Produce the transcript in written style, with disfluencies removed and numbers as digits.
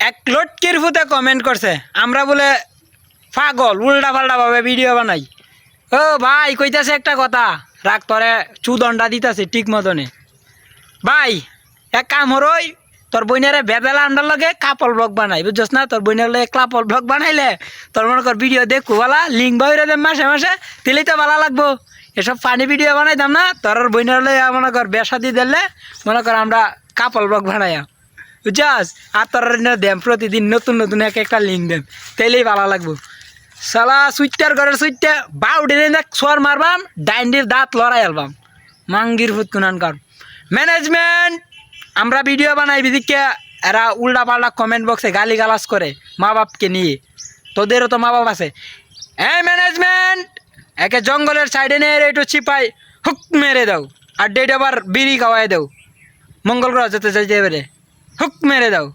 এক লটকির ফুতে কমেন্ট করছে আমরা বলে পাগল উল্টা পাল্টা ভাবে ভিডিও বানাই। ও ভাই কইতাছে একটা কথা রাগ তোরে চুদনটা দিতেছে ঠিক মতনে। ভাই এক কাম হরই তোর বইনারে বেবেলা আন্ডার লগে কাপল ব্লগ বানাই বুঝছস না। তোর বইনার লগে কাপল ব্লগ বানাইলে তোর মনে কর ভিডিও দেখবো বলা লিঙ্ক বাইরে দেব মাসে মাসে দিলেই তো ভালো লাগবো। এসব ফানি ভিডিও বানাইতাম না তোর বইনার লগে মনে কর বেসা দিয়ে দিলে মনে কর আমরা কাপল ব্লগ বানাইয়া বুঝছস। আর তোর দেম প্রতিদিন নতুন নতুন এক একটা লিঙ্ক দেম তাইলেই ভালো লাগবো। সালা সুইটার ঘরের সুইটটা বাউডির সোয়ার মারবাম ডাইন্ডির দাঁত লড়াই আলবাম মাঙ্গির ফুট কুনান কর ম্যানেজমেন্ট। আমরা ভিডিও বানাই বিদিকে এরা উল্টা পাল্টা কমেন্ট বক্সে গালি গালাজ করে মা বাপকে নিয়ে। তোদেরও তো মা বাপ আছে। এই ম্যানেজমেন্ট একে জঙ্গলের সাইডে নিয়ে একটু চিপাই হুক মেরে দাও আর ডেট আবার বিড়ি খাওয়াই দাও মঙ্গল গ্রহ যেতে চাইতে এবারে হুক মেরে দাও।